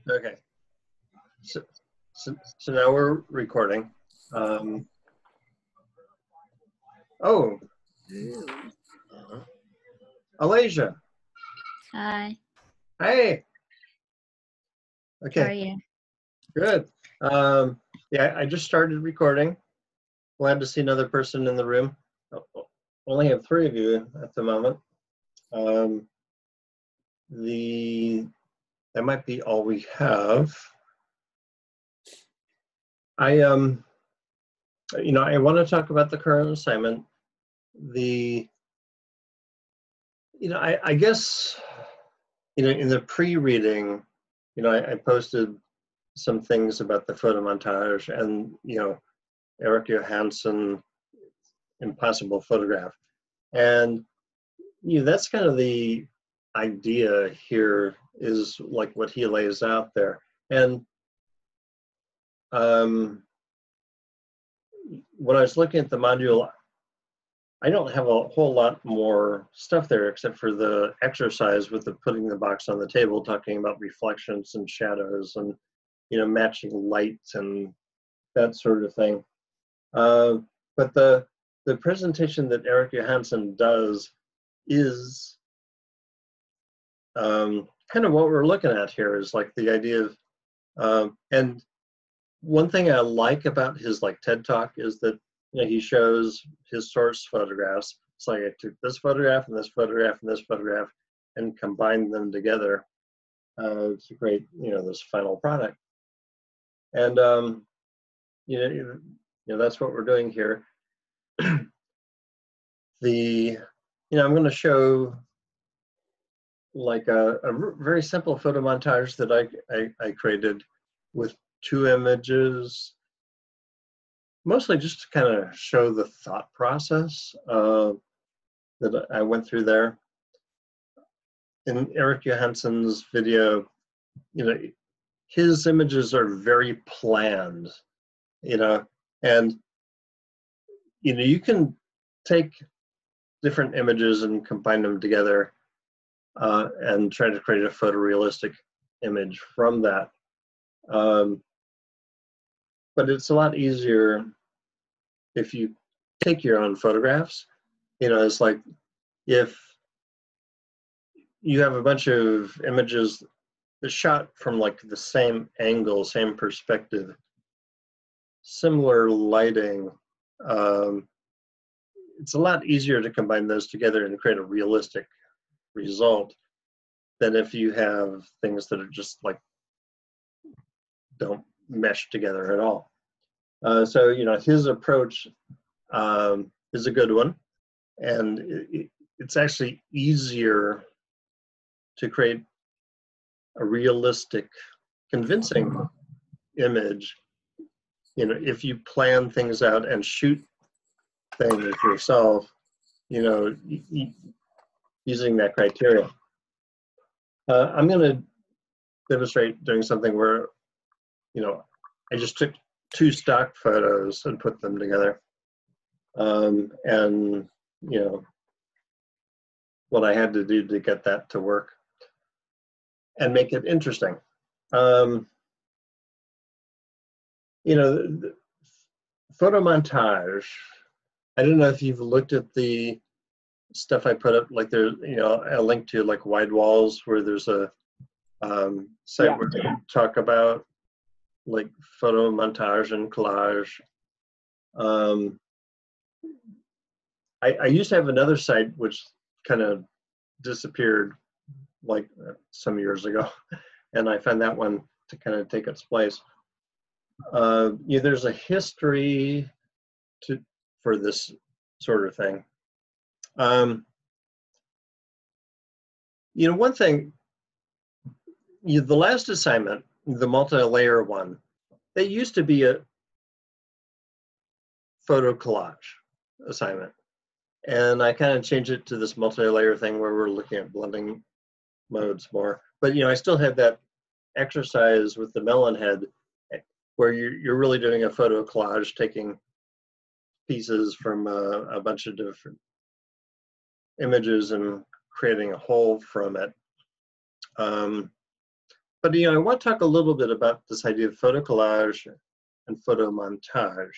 Okay. So now we're recording. Oh, Alasia. Hi, Hey. how Okay, are you? good. Yeah, I just started recording. Glad to see another person in the room. Only have 3 of you at the moment. That might be all we have. I want to talk about the current assignment. I guess, in the pre-reading, I posted some things about the photomontage and, Eric Johansson, Impossible Photograph. And, that's kind of the idea here, is like what he lays out there. And when I was looking at the module, I don't have a whole lot more stuff there except for the exercise with the putting the box on the table, talking about reflections and shadows and, matching lights and that sort of thing. But the presentation that Eric Johansson does is kind of what we're looking at here, is like the idea of, and one thing I like about his like TED Talk is that he shows his source photographs. It's like I took this photograph and this photograph and this photograph and combined them together to create this final product. And that's what we're doing here. I'm going to show like a very simple photo montage that I created with 2 images, mostly just to kind of show the thought process that I went through there. In Eric Johansson's video, his images are very planned, and you can take different images and combine them together and try to create a photorealistic image from that. But it's a lot easier if you take your own photographs. It's like if you have a bunch of images shot from like the same angle, same perspective, similar lighting, it's a lot easier to combine those together and create a realistic result than if you have things that are just like don't mesh together at all. So his approach is a good one, and it's actually easier to create a realistic, convincing image if you plan things out and shoot things yourself, using that criteria. I'm going to demonstrate doing something where I just took 2 stock photos and put them together, and what I had to do to get that to work and make it interesting. The photomontage, I don't know if you've looked at the stuff I put up, like there's a link to like Wide Walls, where there's a site where they talk about like photomontage and collage. I used to have another site which kind of disappeared like some years ago, and I found that one to kind of take its place. There's a history for this sort of thing. One thing, the last assignment, the multi-layer one, they used to be a photo collage assignment, and I kind of changed it to this multi-layer thing where we're looking at blending modes more. But I still had that exercise with the melon head, where you're really doing a photo collage, taking pieces from a bunch of different images and creating a whole from it. But I want to talk a little bit about this idea of photo collage and photomontage.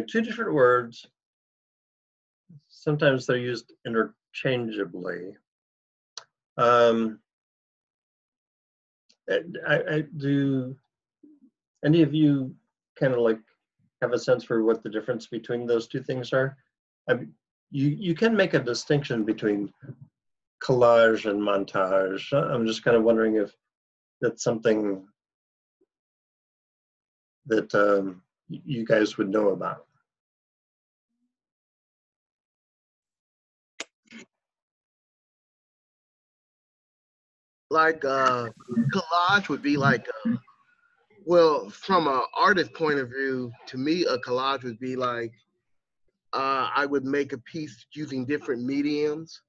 Two different words. Sometimes they're used interchangeably. Do any of you kind of like have a sense for what the difference between those two things are? You can make a distinction between collage and montage. I'm just kind of wondering if that's something that you guys would know about. Like collage would be like, well, from an artist point of view, to me, a collage would be like, I would make a piece using different mediums,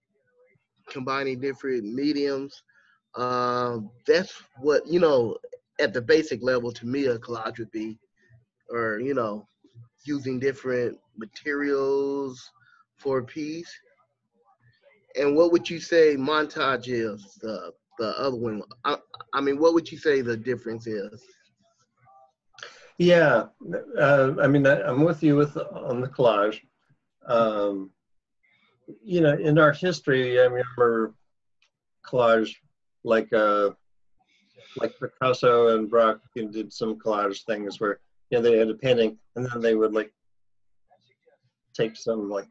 combining different mediums. That's what, at the basic level, to me, a collage would be, or, using different materials for a piece. And what would you say montage is, the other one? I mean, what would you say the difference is? Yeah, I mean, I'm with you on the collage. In art history, I remember collage like Picasso and Braque did some collage things where they had a painting and then they would like take some like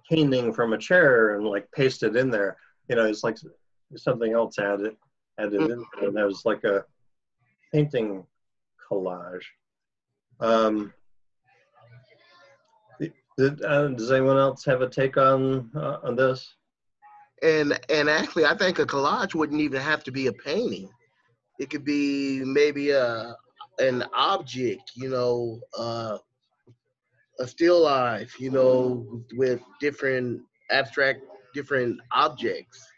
painting from a chair and like paste it in there. It's like something else added in there, and that was like a painting collage. Does anyone else have a take on this? And actually, I think a collage wouldn't even have to be a painting. It could be maybe an object, a still life, with different abstract, different objects.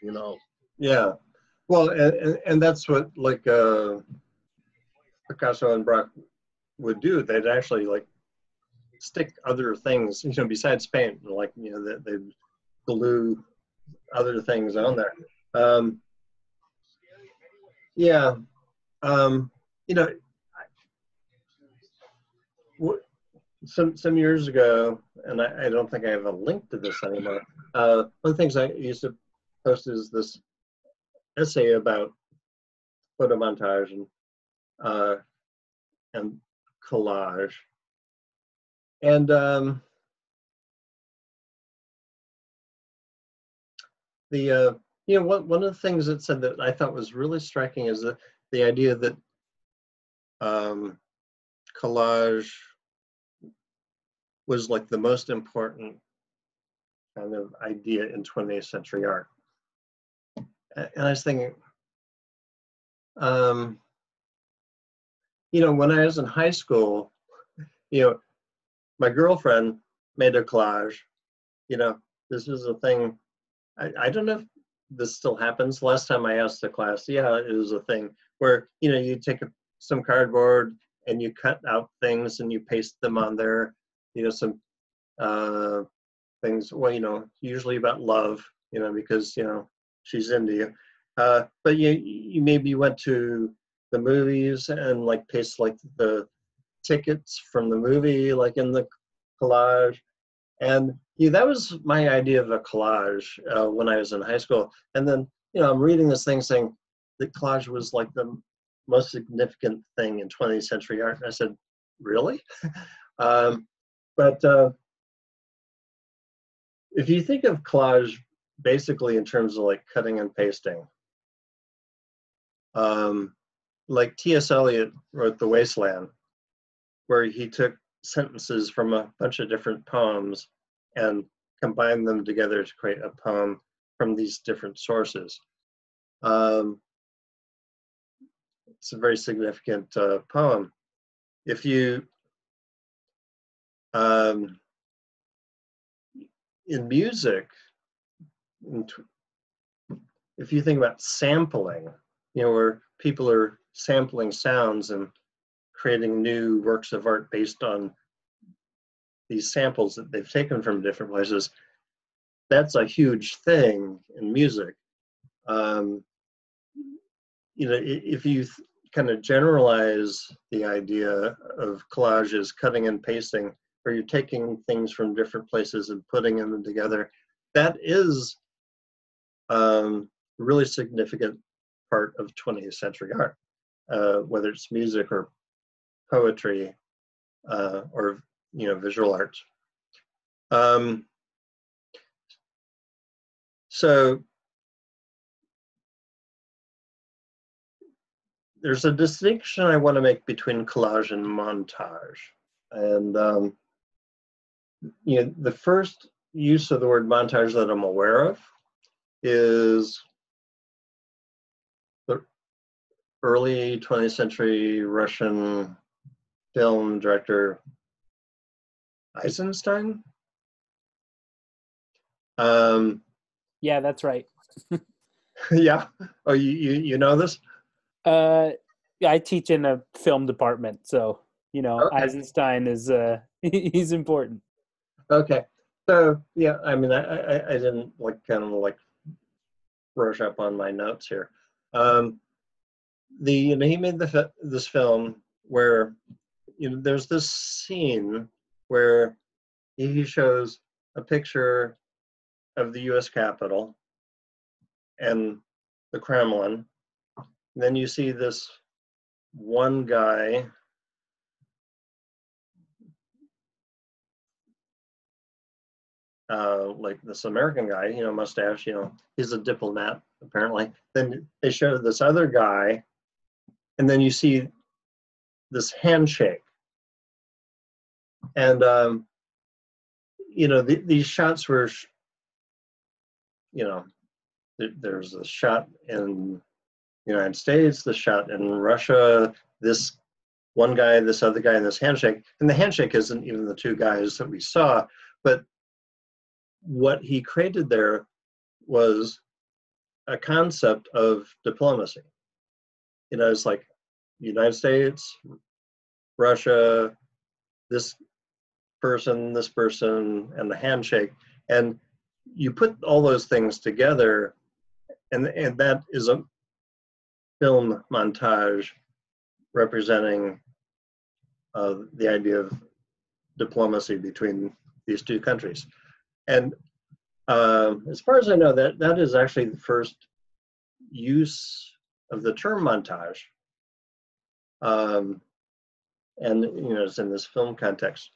Yeah. Well, and that's what like Picasso and Braque would do. They'd actually like stick other things, besides paint, like they'd glue other things on there. Yeah. Some years ago, and I don't think I have a link to this anymore. One of the things I used to post is this essay about photomontage and collage, and one of the things it said that I thought was really striking is the idea that collage was like the most important kind of idea in 20th century art. And I was thinking, when I was in high school, my girlfriend made a collage. This is a thing. I don't know if this still happens. Last time I asked the class, yeah, it was a thing where, you take some cardboard and you cut out things and you paste them on there, some things, well, usually about love, because, she's into you. But you maybe went to the movies and like paste like the tickets from the movie, like in the collage. And that was my idea of a collage when I was in high school. And then, I'm reading this thing saying that collage was like the most significant thing in 20th century art. And I said, really? But if you think of collage basically in terms of like cutting and pasting, like T.S. Eliot wrote The Wasteland, where he took sentences from a bunch of different poems and combined them together to create a poem from these different sources. It's a very significant poem. If you, in music, if you think about sampling, where people are sampling sounds and creating new works of art based on these samples that they've taken from different places, that's a huge thing in music. if you kind of generalize the idea of collage as cutting and pasting, where you're taking things from different places and putting them together, that is a really significant part of 20th century art, whether it's music or poetry or visual arts. So there's a distinction I want to make between collage and montage. And the first use of the word montage that I'm aware of is the early 20th century Russian film director Eisenstein. Yeah, that's right. Yeah. Oh, you know this? I teach in a film department, so Okay. Eisenstein is he's important. Okay. So yeah, I mean, I didn't brush up on my notes here. He made this film where there's this scene where he shows a picture of the U.S. Capitol and the Kremlin. And then you see this one guy like this American guy, mustache, he's a diplomat apparently. Then they show this other guy, and then you see this handshake. And these shots were, there's a shot in the United States, the shot in Russia, this one guy, this other guy, and this handshake. And the handshake isn't even the two guys that we saw, but what he created there was a concept of diplomacy. It's like United States, Russia, this person, and the handshake. And you put all those things together, and that is a film montage representing the idea of diplomacy between these two countries. And as far as I know, that is actually the first use of the term montage. And it's in this film context.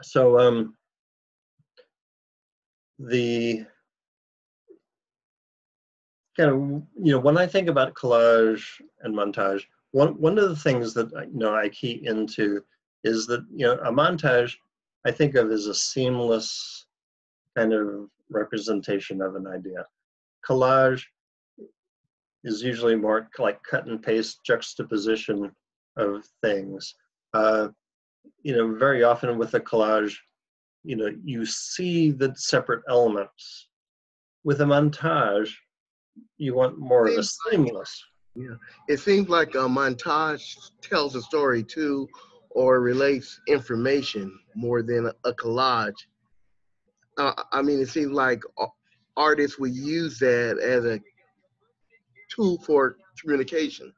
So the kind of when I think about collage and montage, one of the things that I key into is that a montage I think of as a seamless kind of representation of an idea. Collage is usually more like cut and paste juxtaposition of things. Very often with a collage, you see the separate elements. With a montage, you want more of a seamless. Yeah, it seems like a montage tells a story too, or relates information more than a collage. I mean, it seems like artists would use that as a tool for communication.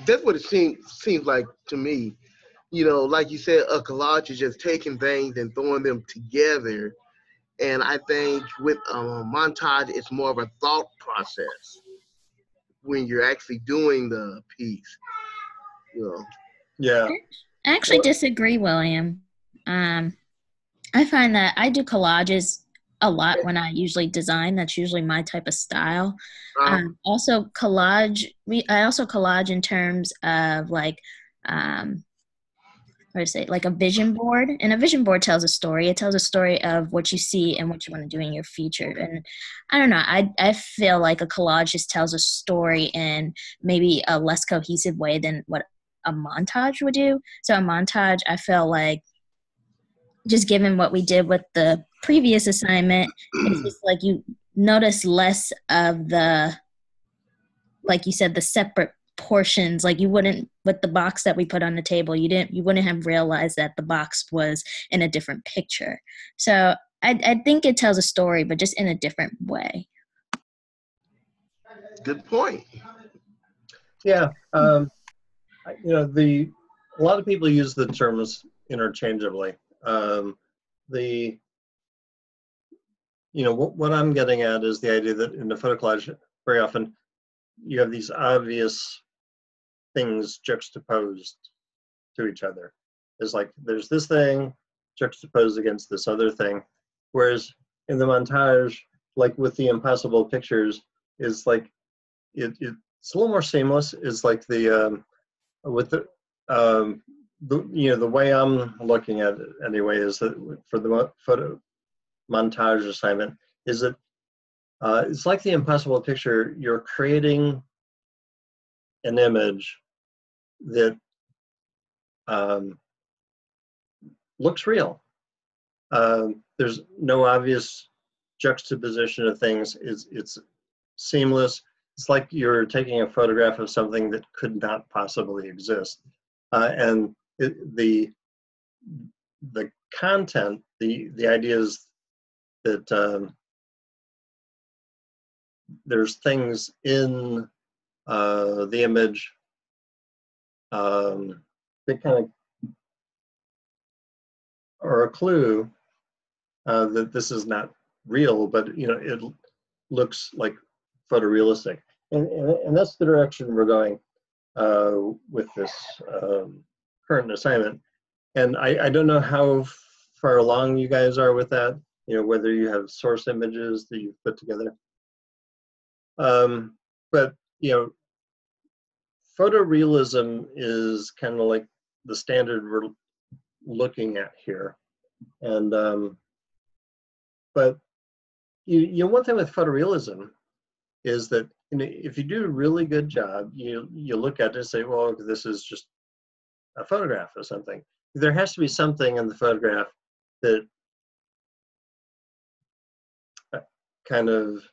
That's what it seems like to me. Like you said, a collage is just taking things and throwing them together. And I think with a montage, it's more of a thought process when you're actually doing the piece. Yeah. I actually disagree, William. I find that I do collages a lot when I usually design. That's usually my type of style. Also collage. I also collage in terms of like, like a vision board. And a vision board tells a story. It tells a story of what you see and what you want to do in your future. And I don't know. I feel like a collage just tells a story in maybe a less cohesive way than what a montage would do. So a montage, I feel like, just given what we did with the previous assignment, it's just like you notice less of the, like you said, the separate portions. Like you wouldn't, with the box that we put on the table, you wouldn't have realized that the box was in a different picture. So I think it tells a story, but just in a different way. good point. Yeah. A lot of people use the terms interchangeably. The what I'm getting at is the idea that in the photo collage, very often you have these obvious things juxtaposed to each other. It's like there's this thing juxtaposed against this other thing, whereas in the montage, like with the impossible pictures, is like it's a little more seamless. Is like with the way I'm looking at it anyway is that for the photo montage assignment is that it's like the impossible picture. You're creating an image that looks real. There's no obvious juxtaposition of things. It's seamless. It's like you're taking a photograph of something that could not possibly exist. And the content, the idea is that there's things in the image that kind of are a clue that this is not real, but it looks like photorealistic, and that's the direction we're going with this current assignment. And I don't know how far along you guys are with that, whether you have source images that you've put together. But photorealism is kind of like the standard we're looking at here. And but one thing with photorealism is that if you do a really good job, you look at it and say, well, this is just a photograph or something. There has to be something in the photograph that kind of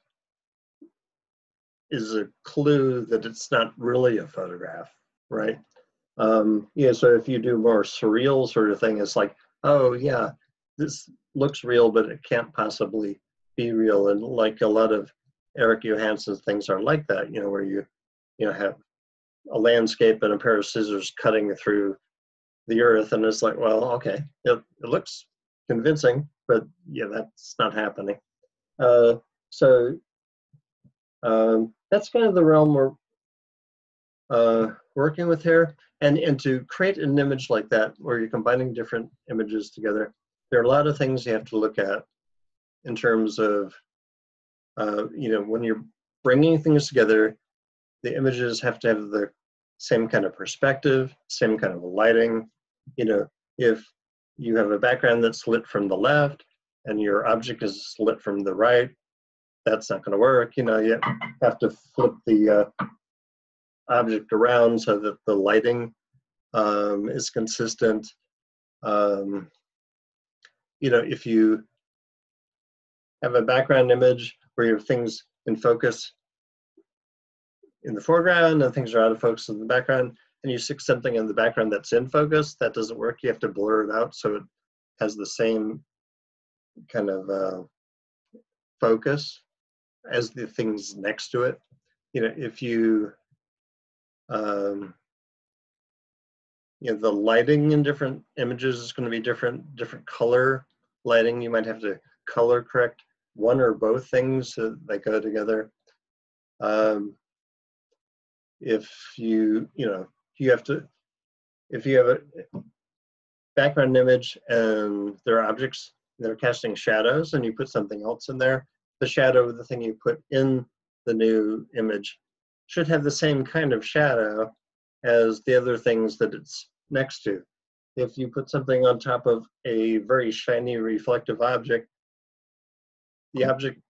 is a clue that it's not really a photograph, right? So if you do more surreal sort of thing, it's like, oh yeah, this looks real, but it can't possibly be real. And like a lot of Eric Johansson's things are like that, where you have a landscape and a pair of scissors cutting through the earth, and it's like, well, okay, it looks convincing, but yeah, that's not happening. So that's kind of the realm we're working with here. And to create an image like that, where you're combining different images together, there are a lot of things you have to look at in terms of, when you're bringing things together, the images have to have the same kind of perspective, same kind of lighting. If you have a background that's lit from the left and your object is lit from the right, that's not going to work. You have to flip the object around so that the lighting is consistent. If you have a background image where you have things in focus in the foreground and things are out of focus in the background, and you stick something in the background that's in focus, that doesn't work. You have to blur it out so it has the same kind of focus as the things next to it. If you the lighting in different images is going to be different color lighting. You might have to color correct one or both things so that go together. If you have a background image and there are objects that are casting shadows and you put something else in there, the shadow of the thing you put in the new image should have the same kind of shadow as the other things that it's next to. If you put something on top of a very shiny reflective object, the object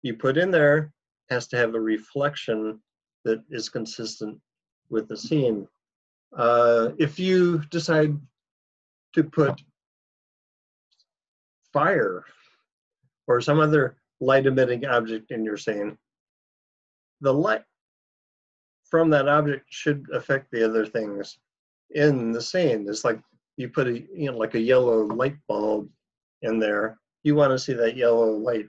you put in there has to have a reflection that is consistent with the scene. If you decide to put fire or some other light emitting object in your scene, the light from that object should affect the other things in the scene. It's like you put like a yellow light bulb in there. You want to see that yellow light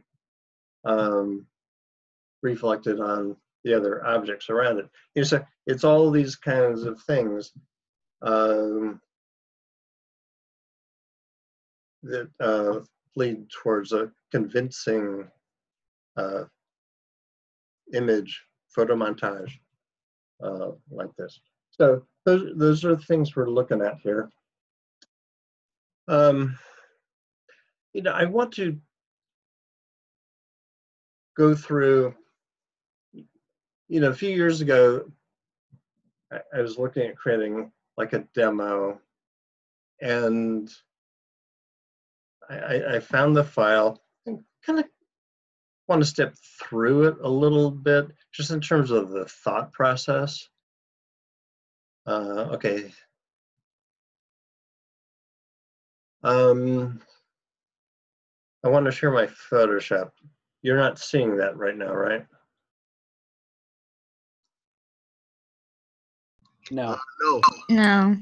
reflected on the other objects around it. So it's all these kinds of things that lead towards a convincing image photomontage like this. So those are the things we're looking at here. I want to go through, a few years ago, I was looking at creating like a demo, and I found the file and kind of want to step through it a little bit, just in terms of the thought process. Okay. I want to share my Photoshop. You're not seeing that right now, right? No. No. No.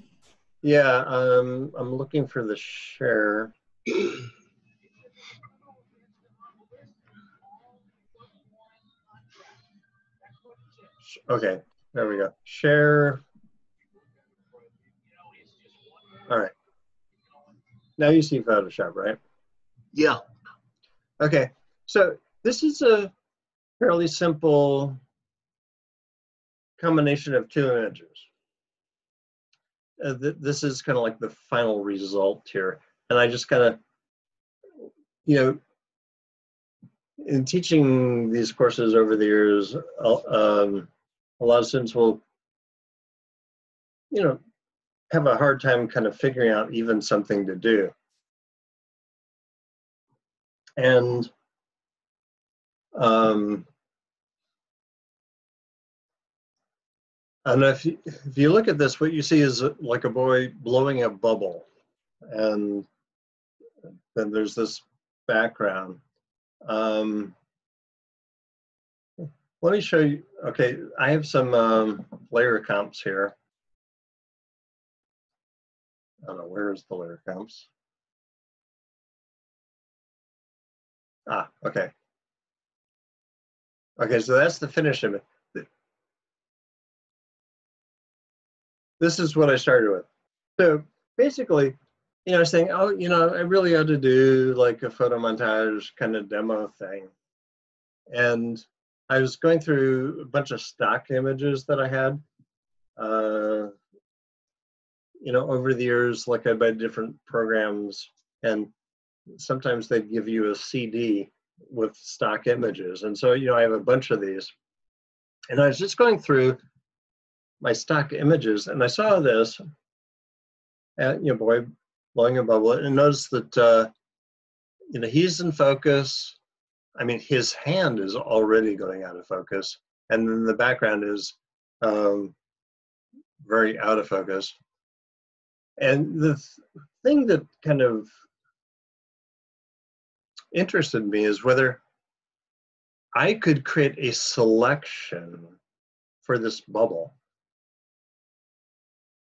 Yeah, I'm looking for the share. Okay, there we go. Share. All right. Now you see Photoshop, right? Yeah. Okay, so this is a fairly simple combination of two images. This is kind of like the final result here. And I just kind of, in teaching these courses over the years, a lot of students will, have a hard time kind of figuring out even something to do. And I don't know if you look at this, what you see is like a boy blowing a bubble. And then there's this background. Let me show you. Okay, I have some layer comps here. I don't know, where's the layer comps? Ah, okay. Okay, so that's the finished image. This is what I started with. So basically, saying, oh, I really ought to do like a photo montage kind of demo thing. And I was going through a bunch of stock images that I had, over the years, like I buy different programs, and sometimes they'd give you a CD with stock images. And so, I have a bunch of these. And I was just going through my stock images, and I saw this, boy blowing a bubble, and notice that, he's in focus. I mean, his hand is already going out of focus, and then the background is very out of focus. And the thing that kind of interested me is whether I could create a selection for this bubble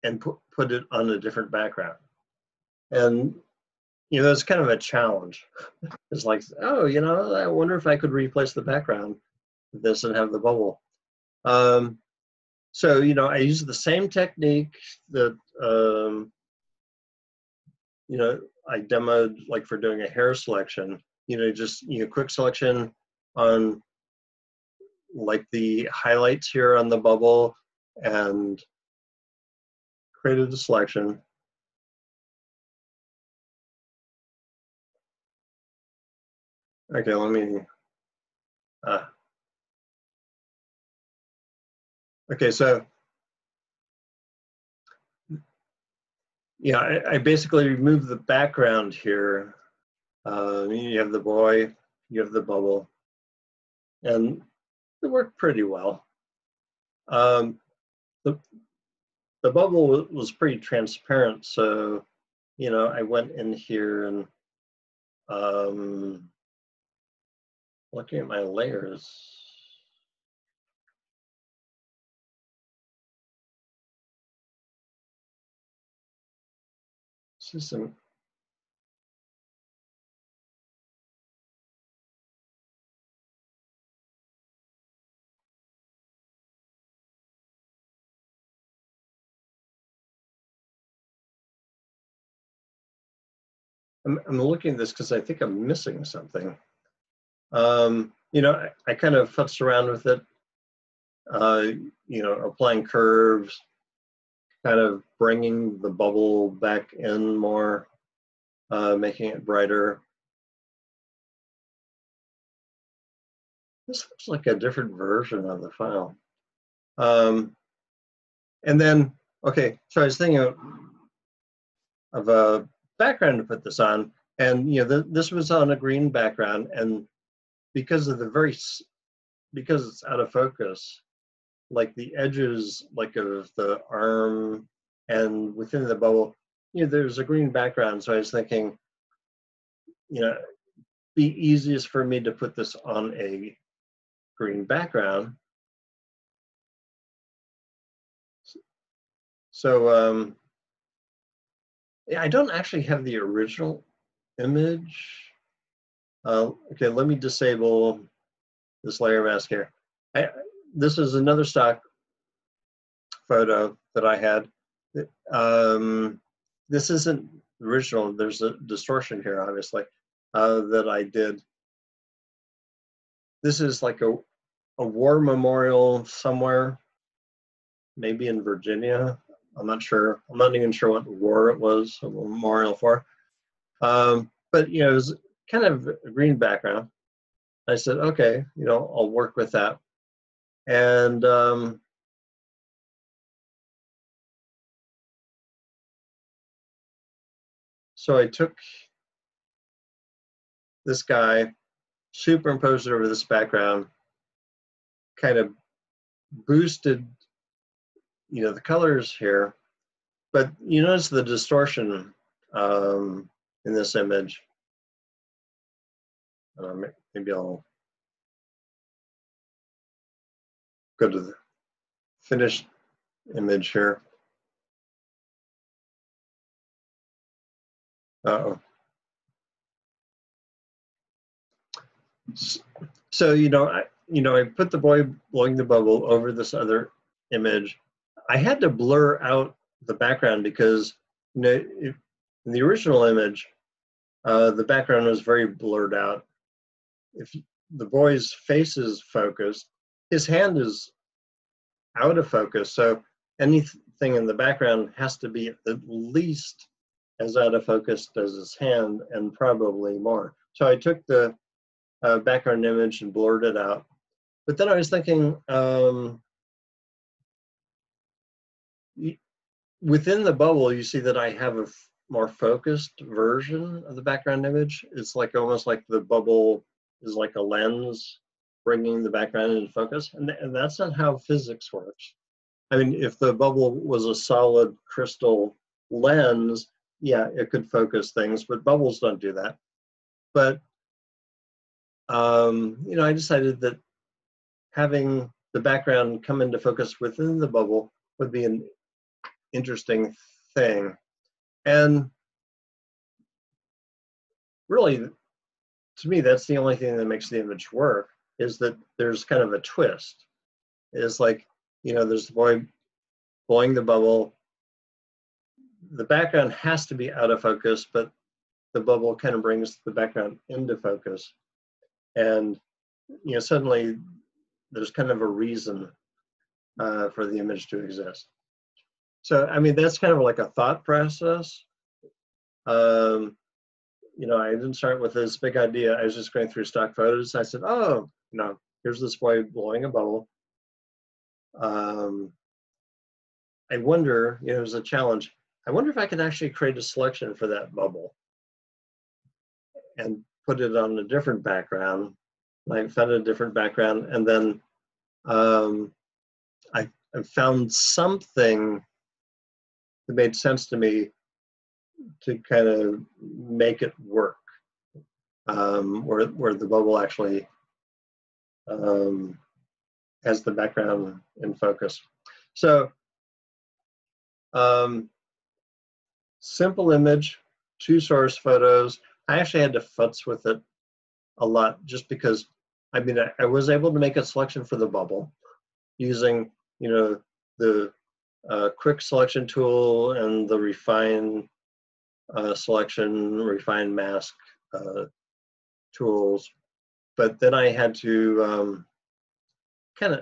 and put it on a different background. And, it's kind of a challenge. It's like, oh, I wonder if I could replace the background with this and have the bubble. So, I use the same technique that, I demoed like for doing a hair selection, just, quick selection on like the highlights here on the bubble and created a selection. Okay, let me, okay, so, yeah, I basically removed the background here. You have the boy, you have the bubble, and it worked pretty well. The bubble was pretty transparent, so, I went in here and looking at my layers. See some. I'm looking at this because I think I'm missing something. You know, I kind of futzed around with it, you know, applying curves, kind of bringing the bubble back in more, making it brighter. This looks like a different version of the file. And then, okay, so I was thinking of a background to put this on, and you know, this was on a green background, and because of because it's out of focus, like the edges, like of the arm and within the bubble, you know, there's a green background. So I was thinking, you know, be easiest for me to put this on a green background. So yeah, I don't actually have the original image. Okay, let me disable this layer mask here. This is another stock photo that I had. This isn't original. There's a distortion here, obviously, that I did. This is like a war memorial somewhere, maybe in Virginia. I'm not sure. I'm not even sure what war it was a memorial for. But you know, it was kind of a green background. I said, okay, you know, I'll work with that. And so I took this guy, superimposed it over this background, kind of boosted, you know, the colors here. But you notice the distortion in this image. Maybe I'll go to the finished image here. Uh-oh. So, you know, I put the boy blowing the bubble over this other image. I had to blur out the background because, you know, in the original image, the background was very blurred out. If the boy's face is focused, his hand is out of focus. So anything in the background has to be at least as out of focus as his hand, and probably more. So I took the background image and blurred it out. But then I was thinking, within the bubble, you see that I have a more focused version of the background image. It's like almost like the bubble is like a lens bringing the background into focus. And that's not how physics works. I mean, if the bubble was a solid crystal lens, yeah, it could focus things, but bubbles don't do that. But, you know, I decided that having the background come into focus within the bubble would be an interesting thing. And really, to me, that's the only thing that makes the image work, is that there's kind of a twist. It's like, you know, there's the boy blowing the bubble. The background has to be out of focus, but the bubble kind of brings the background into focus. And, you know, suddenly there's kind of a reason for the image to exist. So, I mean, that's kind of like a thought process. You know, I didn't start with this big idea. I was just going through stock photos. I said, oh, you know, here's this boy blowing a bubble. I wonder, you know, it was a challenge. I wonder if I could actually create a selection for that bubble and put it on a different background. I found a different background, and then I found something that made sense to me to kind of make it work, where the bubble actually has the background in focus. So simple image, 2 source photos. I actually had to futz with it a lot just because, I mean, I was able to make a selection for the bubble using, you know, the quick selection tool and the refine selection, refine mask tools. But then I had to kind of,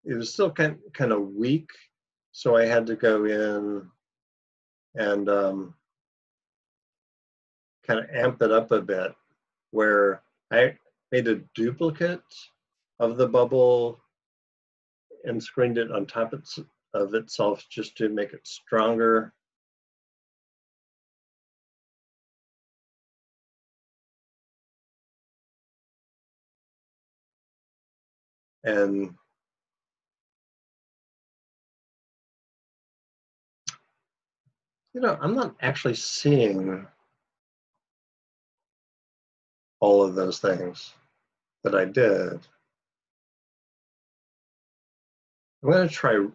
it was still kind of weak, so I had to go in and kind of amp it up a bit, where I made a duplicate of the bubble and screened it on top of itself just to make it stronger. And I'm not actually seeing all of those things that I did. I'm going to try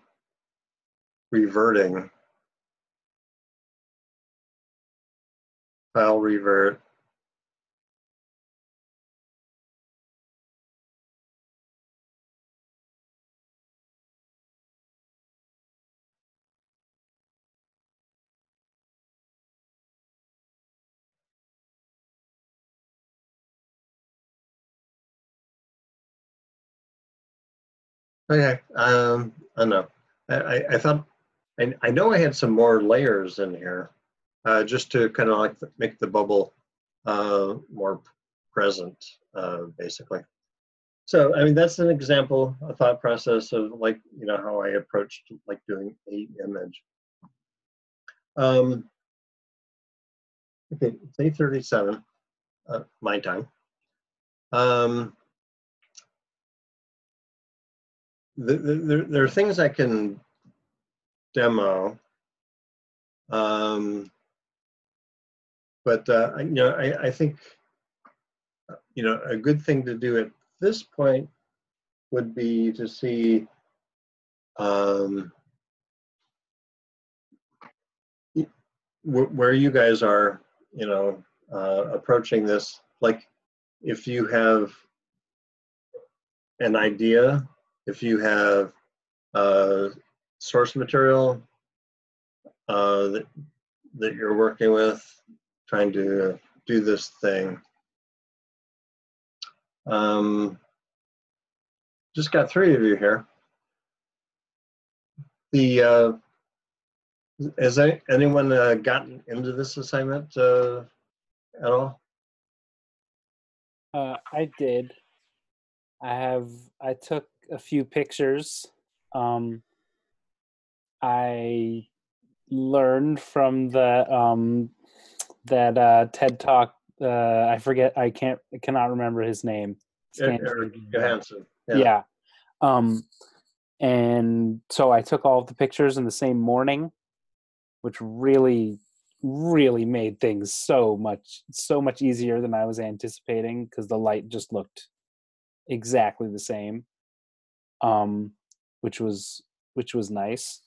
reverting, file revert. Okay, I don't know. I thought, I know I had some more layers in here, just to kind of like make the bubble more present, basically. So, I mean, that's an example, a thought process of like, how I approached like doing a image. Okay, it's 8:37, my time. There are things I can demo, but I think a good thing to do at this point would be to see where you guys are, approaching this. Like, if you have an idea, if you have source material that you're working with, trying to do this thing. Just got 3 of you here. Has anyone gotten into this assignment at all? I did. I took a few pictures. I learned from the that TED Talk. I forget. I cannot remember his name. Eric Johansson. Yeah. And so I took all of the pictures in the same morning, which really made things so much easier than I was anticipating, because the light just looked exactly the same, which was nice.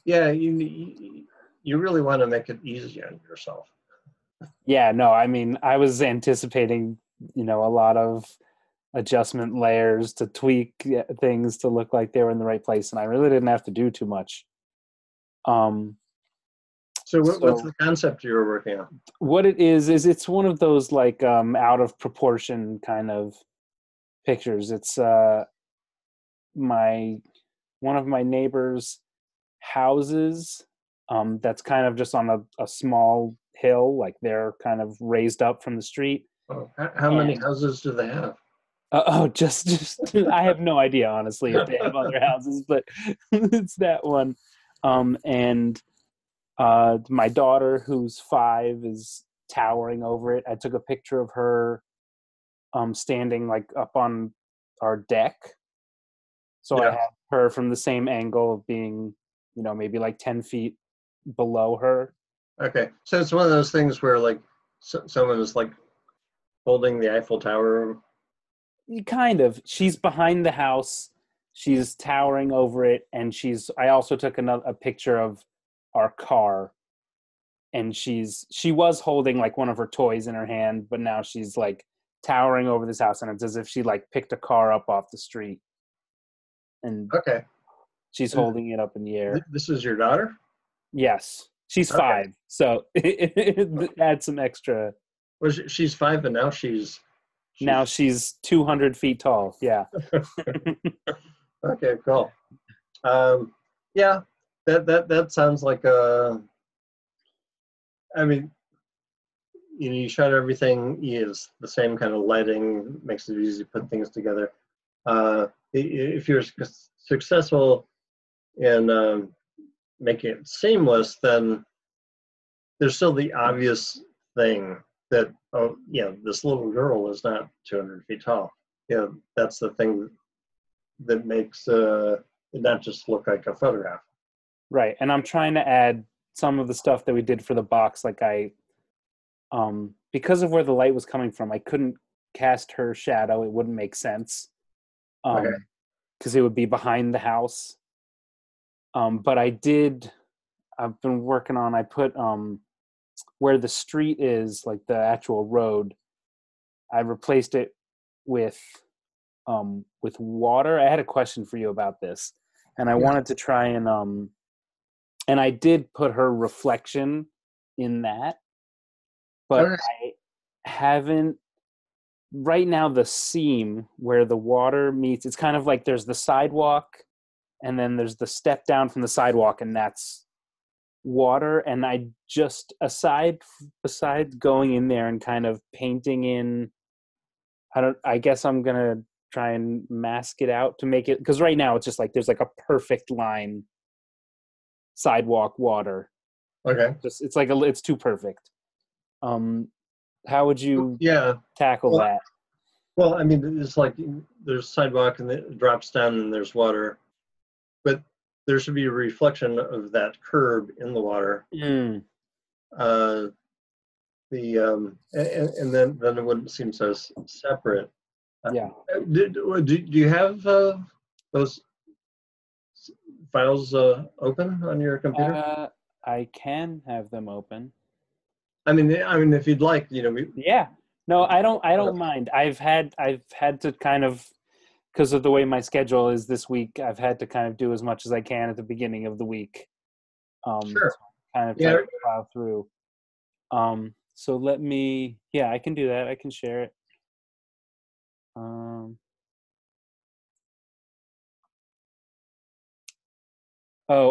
Yeah, you really want to make it easy on yourself. Yeah, no, I mean, I was anticipating, a lot of adjustment layers to tweak things to look like they were in the right place, and I really didn't have to do too much. So what's the concept you were working on? What it is it's one of those like out of proportion kind of pictures. It's one of my neighbor's houses that's kind of just on a small hill, like they're kind of raised up from the street. Oh, how many houses do they have? Just I have no idea, honestly, if they have other houses, but it's that one. And my daughter, who's 5, is towering over it. I took a picture of her standing like up on our deck. So yeah. I had her from the same angle of being, maybe like 10 feet below her. Okay. So it's one of those things where like someone is like holding the Eiffel Tower. Kind of. She's behind the house. She's towering over it. And I also took a picture of our car. And she was holding like one of her toys in her hand, but now she's like towering over this house, and it's as if she like picked a car up off the street. And okay, she's holding it up in the air. This is your daughter? Yes, She's Okay. 5, so add some extra. Well, she's 5, and now she's Now she's 200 feet tall. Yeah. okay. Cool. Yeah, that sounds like a. I mean, you shot everything. Is the same kind of lighting, makes it easy to put things together. If you're successful in making it seamless, then there's still the obvious thing that, oh, this little girl is not 200 feet tall. That's the thing that makes it not just look like a photograph. Right, and I'm trying to add some of the stuff that we did for the box. Like because of where the light was coming from, I couldn't cast her shadow. It wouldn't make sense. Okay. Because it would be behind the house. But I've been working on, I put where the street is, like the actual road, I replaced it with water. I had a question for you about this, and I wanted to try and I did put her reflection in that, but Okay. I haven't. Right now, the seam where the water meets, it's kind of like there's the sidewalk, and then there's the step down from the sidewalk, and that's water. And I just, besides going in there and kind of painting in, I guess I'm gonna try and mask it out to make it, because right now it's just like there's like a perfect line, sidewalk, water. Okay. It's like it's too perfect. How would you tackle that? Well, I mean, it's like there's sidewalk and it drops down and there's water, but there should be a reflection of that curb in the water. And then it wouldn't seem so separate. Yeah. Do you have those files open on your computer? I can have them open. I mean, if you'd like, Yeah. No, I don't mind. I've had to kind of, because of the way my schedule is this week, I've had to kind of do as much as I can at the beginning of the week. Sure. Kind of try to plow through. So let me, I can do that. I can share it.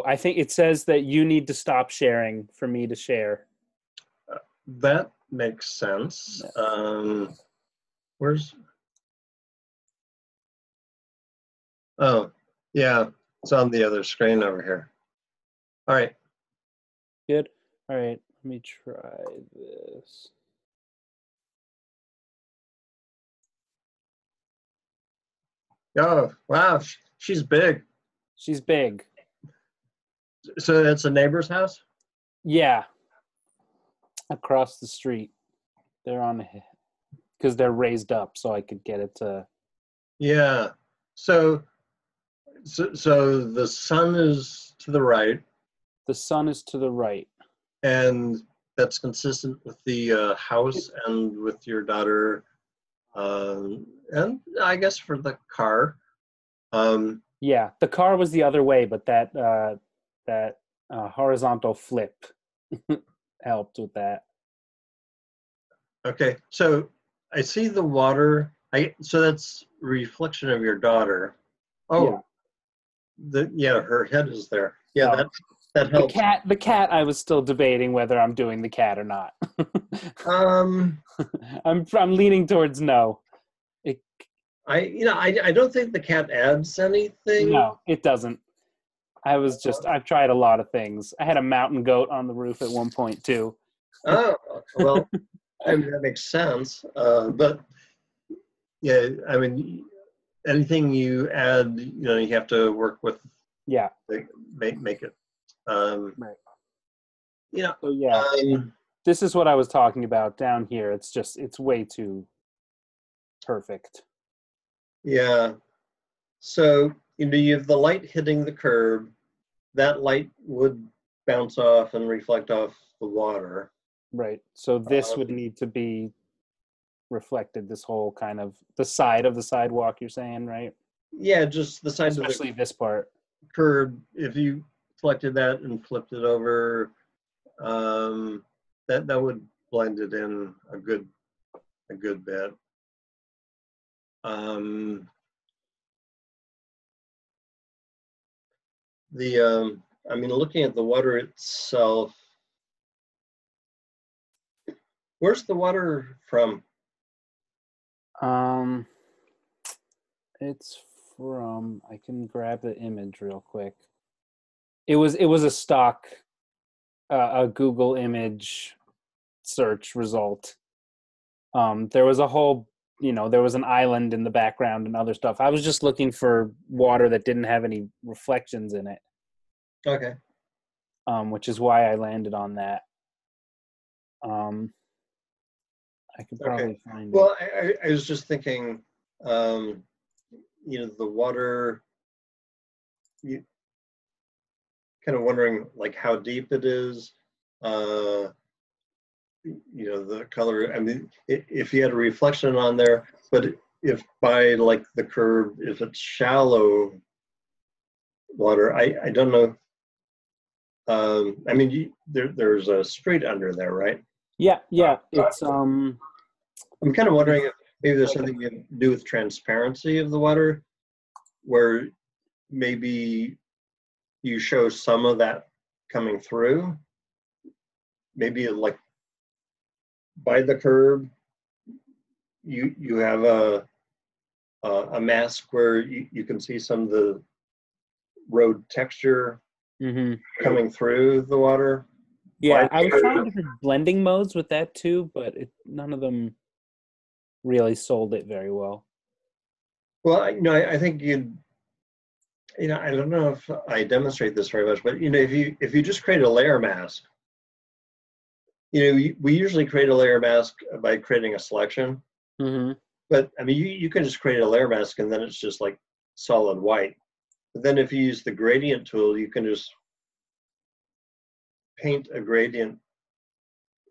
I think it says that you need to stop sharing for me to share. That makes sense. Where's? Oh, yeah, it's on the other screen over here. All right. Good. All right, let me try this. Oh, wow, she's big. She's big. So it's a neighbor's house? Yeah. Across the street. They're on, because they're raised up, so I could get it to. Yeah. So the sun is to the right. The sun is to the right. And that's consistent with the house and with your daughter, and I guess for the car. Yeah, the car was the other way, but that horizontal flip helped with that. Okay, so I see the water. So that's reflection of your daughter. Oh, her head is there. Yeah, Oh. that helps. The cat. I was still debating whether I'm doing the cat or not. I'm leaning towards no. I don't think the cat adds anything. No, it doesn't. I've tried a lot of things. I had a mountain goat on the roof at one point too. Oh, well, I mean, that makes sense. But yeah, I mean, anything you add, you have to work with. Yeah. Make it. Right. So this is what I was talking about down here. It's way too perfect. Yeah. So, you have the light hitting the curb. That light would bounce off and reflect off the water. Right. So this would need to be reflected, this whole kind of the side of the sidewalk, you're saying, right? Yeah, just the side especially of the this part. curb. If you selected that and flipped it over, That would blend it in a good bit. I mean, looking at the water itself, where's the water from? It's from, I can grab the image real quick. It was a stock, a Google image search result. There was a whole, there was an island in the background and other stuff. I was just looking for water that didn't have any reflections in it. Okay. Which is why I landed on that. I could probably find Well, it. I was just thinking, the water, you kind of wondering like how deep it is, the color. I mean, if you had a reflection on there, but if by like the curve, if it's shallow water, I don't know. I mean, there's a street under there, right? Yeah. It's I'm kind of wondering if maybe there's something to do with transparency of the water, where maybe you show some of that coming through. Maybe like by the curb, you have a mask where you can see some of the road texture coming through the water. Yeah, I was trying different blending modes with that too, but none of them really sold it very well. Well, I think I don't know if I demonstrate this very much, but if you just create a layer mask, we usually create a layer mask by creating a selection. But I mean, you can just create a layer mask and then it's just like solid white. But then if you use the gradient tool, you can just paint a gradient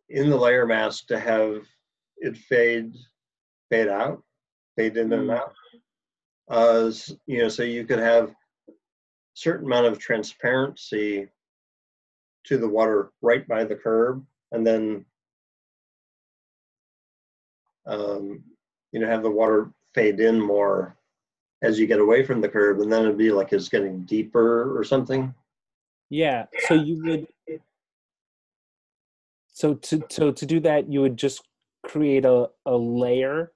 in the layer mask to have it fade out, fade in and out. So you could have certain amount of transparency to the water right by the curb, and then have the water fade in more as you get away from the curb, and then it'd be like it's getting deeper or something. Yeah. So you would. So to do that, you would just create a layer.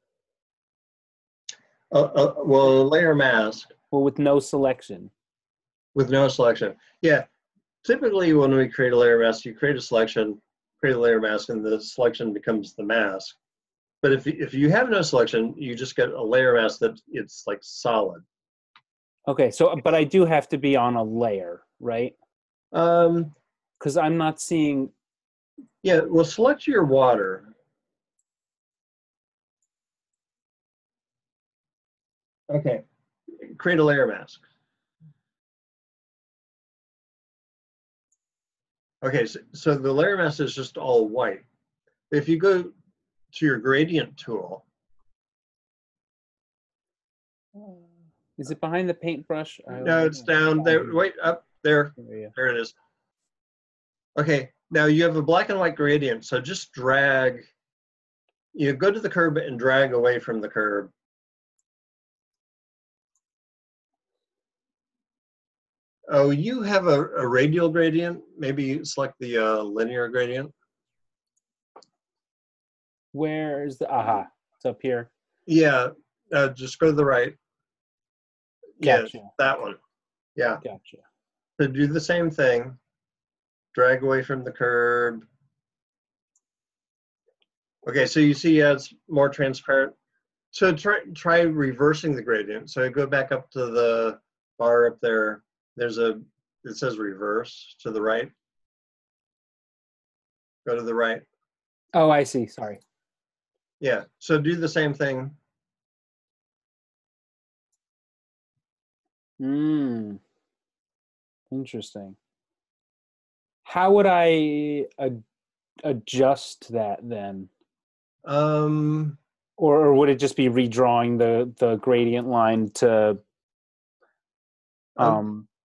Well, a layer mask. Well, with no selection. With no selection, yeah. Typically, when we create a layer mask, you create a selection, create a layer mask, and the selection becomes the mask. But if you have no selection, you just get a layer mask that it's like solid. Okay, but I do have to be on a layer, right? Because I'm not seeing. Yeah, well, select your water. Okay, create a layer mask. Okay, so the layer mask is just all white. If you go to your gradient tool. Is it behind the paintbrush? No, it's down there. Wait, up there. There it is. Okay, now you have a black and white gradient, so just drag. Go to the curb and drag away from the curb. Oh, you have a radial gradient. Maybe select the linear gradient. Where's the aha? It's up here. Yeah, just go to the right. Gotcha. Yeah, that one. Yeah. Gotcha. So do the same thing. Drag away from the curb. Okay, so you see it's more transparent. So try reversing the gradient. So go back up to the bar up there. It says reverse to the right. Go to the right. Oh, I see. Sorry. Yeah, so do the same thing. Interesting. How would I adjust that then? Or would it just be redrawing the gradient line to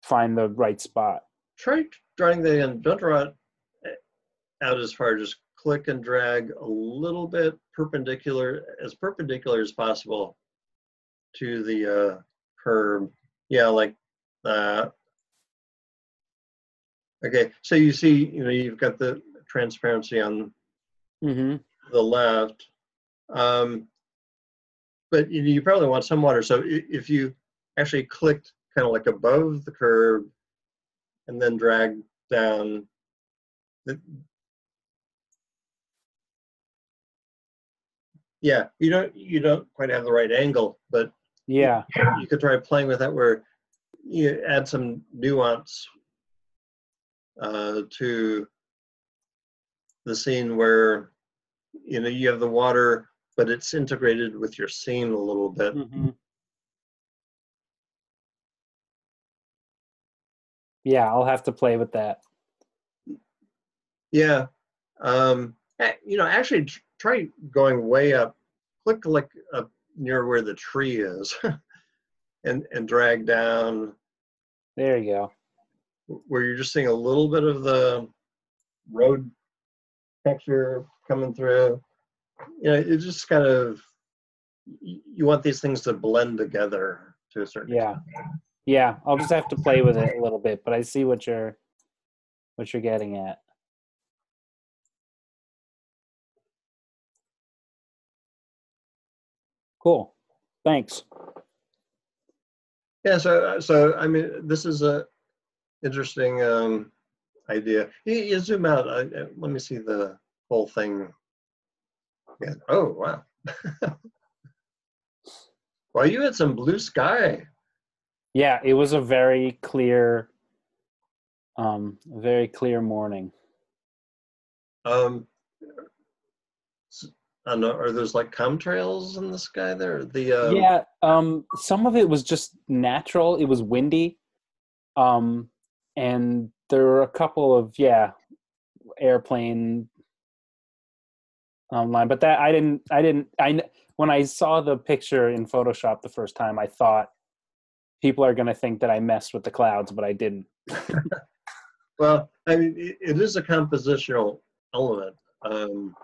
find the right spot? Try drawing the end. Don't draw it out as far, just click and drag a little bit perpendicular as possible to the curb. Yeah, like that. Okay, so you see, you've got the transparency on Mm-hmm. the left, but you probably want some water. So if you actually clicked kind of like above the curb and then drag down, yeah, you don't quite have the right angle, but Yeah. you could try playing with that where you add some nuance to the scene where you have the water, but it's integrated with your scene a little bit. Mm-hmm. Yeah, I'll have to play with that. Yeah, actually try going way up. Click like up near where the tree is, and drag down There you go. where you're just seeing a little bit of the road texture coming through. It just kind of, you want these things to blend together to a certain Yeah. extent. Yeah, I'll just have to play with it a little bit, but I see what you're getting at. Cool. Thanks. Yeah, so I mean, this is a interesting idea. You zoom out. Let me see the whole thing. Yeah. Oh wow. Well, you had some blue sky. Yeah, it was a very clear morning. Um, I don't know. Are those like chemtrails in the sky there? Yeah, some of it was just natural. It was windy. And there were a couple of airplane line, but that when I saw the picture in Photoshop the first time, I thought people are going to think that I messed with the clouds, but I didn't. Well, I mean, it is a compositional element.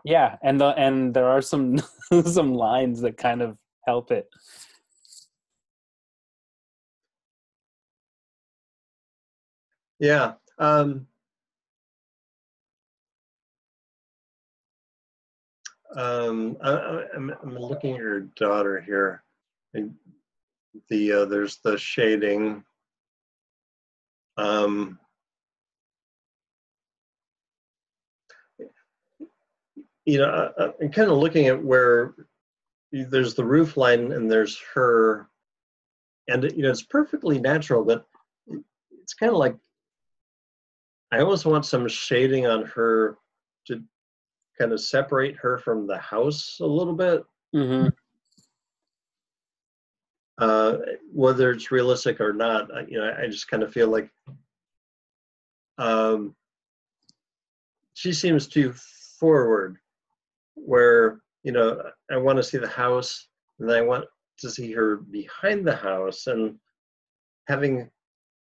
Yeah, and there are some some lines that kind of help it. Yeah. I'm looking at your daughter here. And there's the shading. Um, I'm kind of looking at where there's the roof line and there's her, and it's perfectly natural, but it's kind of like I almost want some shading on her to kind of separate her from the house a little bit. Mm-hmm. Whether it's realistic or not, I just kind of feel like she seems too forward, where I want to see the house and I want to see her behind the house, and having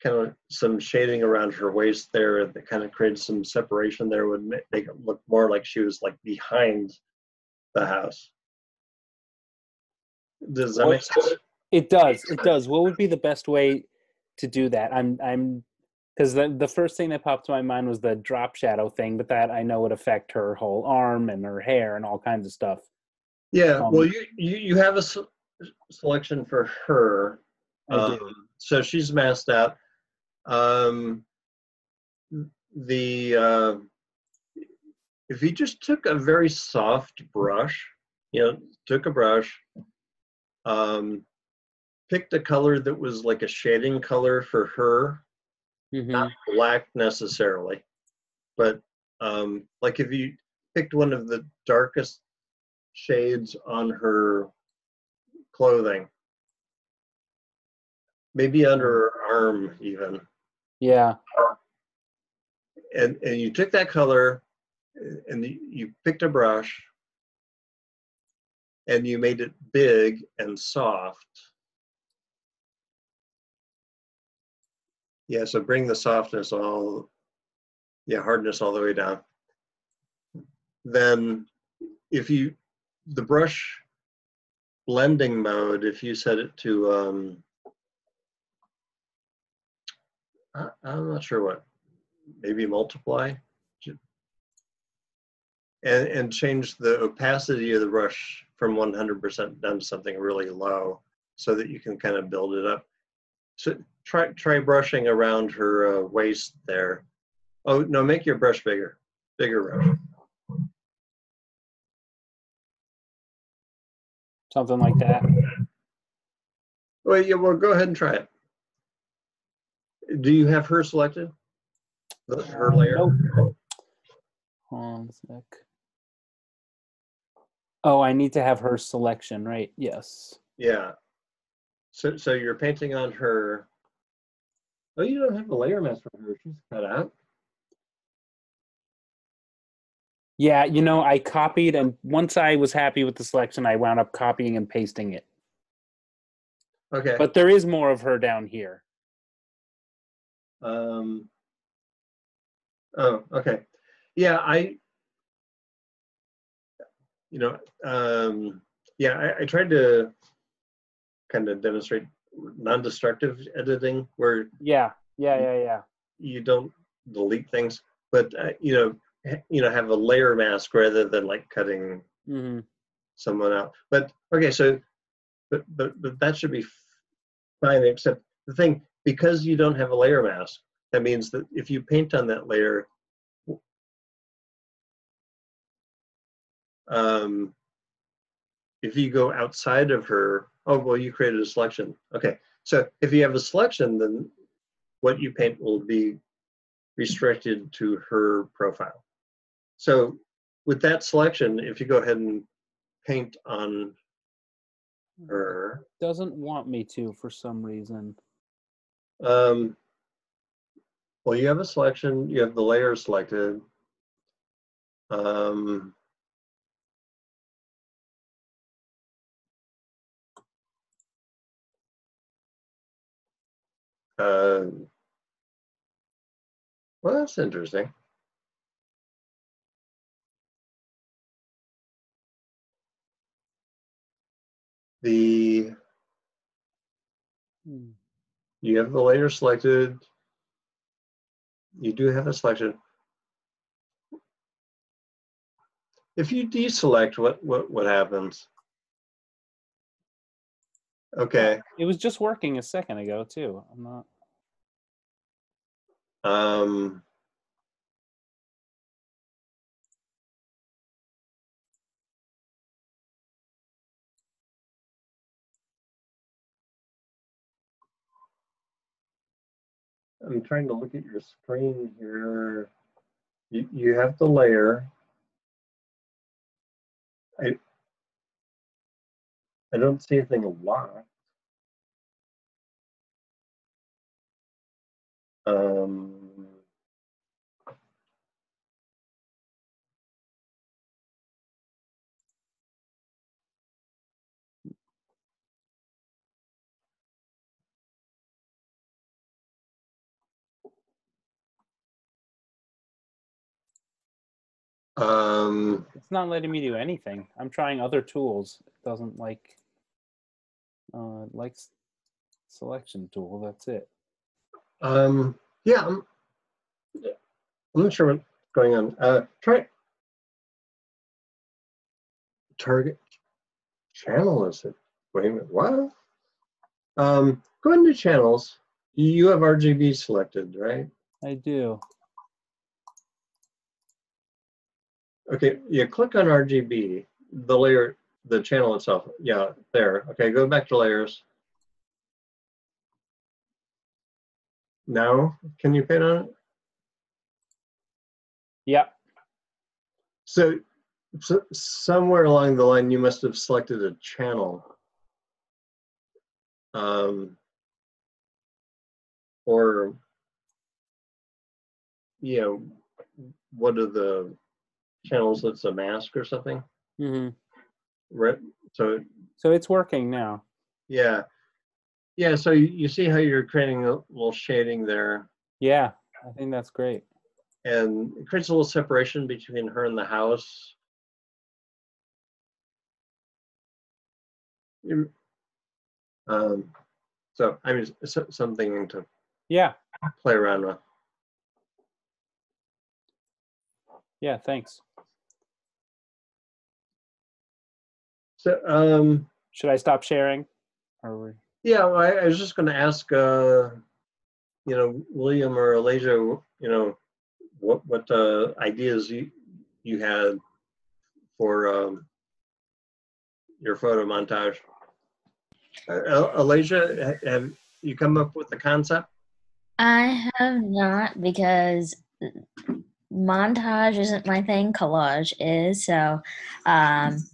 kind of some shading around her waist there that kind of creates some separation there would make it look more like she was like behind the house. Does that make sense? It does. It does. What would be the best way to do that? I'm because the first thing that popped to my mind was the drop shadow thing, but that I know would affect her whole arm and her hair and all kinds of stuff. Yeah. Well, you have a selection for her. I do. So she's masked out. The if you just took a very soft brush, took a brush, picked a color that was like a shading color for her, Mm-hmm. not black necessarily, but like if you picked one of the darkest shades on her clothing, maybe under her arm even. Yeah. And you took that color and you picked a brush and you made it big and soft. Yeah, so bring the softness hardness all the way down. then if you, the brush blending mode, if you set it to, I'm not sure what, maybe multiply, and change the opacity of the brush from 100% down to something really low so that you can kind of build it up. So try brushing around her waist there. Oh, no, make your brush bigger brush. Something like that. Well, yeah, well, go ahead and try it. Do you have her selected? Her layer? Nope. Hold on a sec. Oh, I need to have her selection, right? Yes. Yeah. So you're painting on her. Oh, you don't have a layer mask for her. She's cut out. Yeah, I copied, and once I was happy with the selection, I wound up copying and pasting it. Okay. But there is more of her down here. Oh, okay. Yeah, I tried to kind of demonstrate non-destructive editing where Yeah. you don't delete things, but have a layer mask rather than like cutting someone out. But okay, so but that should be fine, except the thing, because you don't have a layer mask, that means that if you paint on that layer, if you go outside of her, oh, well, you created a selection. Okay, so if you have a selection, then what you paint will be restricted to her profile. So with that selection, if you go ahead and paint on her. Doesn't want me to for some reason. Well, you have a selection, you have the layer selected. Well, that's interesting. You have the layer selected. You do have a selection. If you deselect, what happens? Okay. It was just working a second ago too. I'm not. I'm trying to look at your screen here. You have the layer. I don't see anything locked. It's not letting me do anything. I'm trying other tools. It doesn't like. It likes selection tool. That's it. Yeah, I'm not sure what's going on. Try target channel, is it? Wait a minute, what? Go into channels. You have RGB selected, right? I do. Okay, you click on RGB, the layer, the channel itself. Yeah, there. Okay, go back to layers. Now, can you paint on it? Yep. So somewhere along the line, you must have selected a channel. Or, what are the channels that's a mask or something? Right. So it's working now. Yeah. Yeah, so you see how you're creating a little shading there. Yeah, I think that's great. And it creates a little separation between her and the house. So I mean, something to Yeah. play around with. Yeah. Thanks. So Should I stop sharing? Or yeah, well, I was just going to ask, William or Elijah, what ideas you had for your photo montage. Elijah, have you come up with the concept? I have not, because montage isn't my thing, collage is. So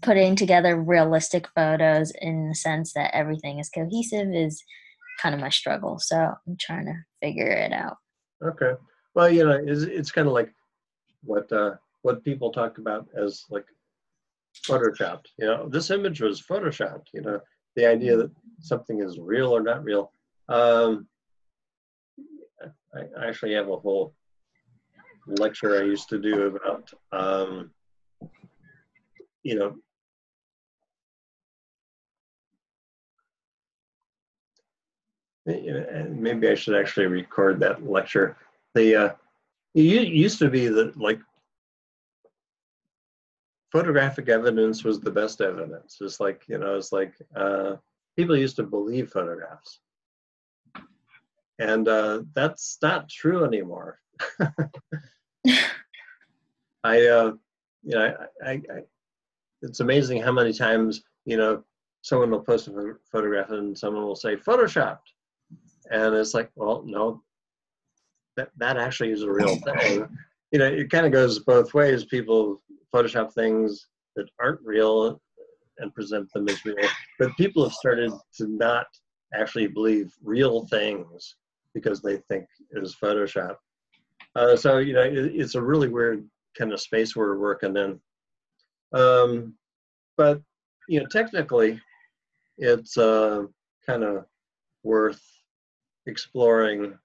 putting together realistic photos in the sense that everything is cohesive is kind of my struggle. So I'm trying to figure it out. Okay. Well, it's kind of like what people talk about as like photoshopped. This image was photoshopped. The idea that something is real or not real. I actually have a whole lecture I used to do about, maybe I should actually record that lecture. It used to be that like photographic evidence was the best evidence. It's like, people used to believe photographs. And that's not true anymore. It's amazing how many times, someone will post a photograph and someone will say photoshopped. And it's like, well, no, that actually is a real thing. It kind of goes both ways. People Photoshop things that aren't real and present them as real. But people have started to not actually believe real things because they think it is Photoshop. So, it's a really weird kind of space we're working in. But, technically, it's kind of worth exploring,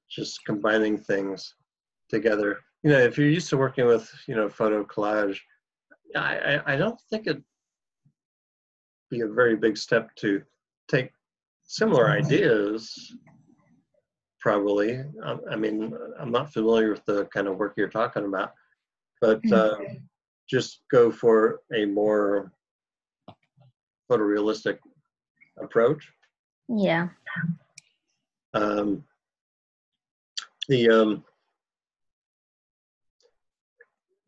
just combining things together. If you're used to working with, photo collage, I don't think it'd be a very big step to take similar ideas, probably. I mean, I'm not familiar with the kind of work you're talking about, but just go for a more photorealistic approach. Yeah.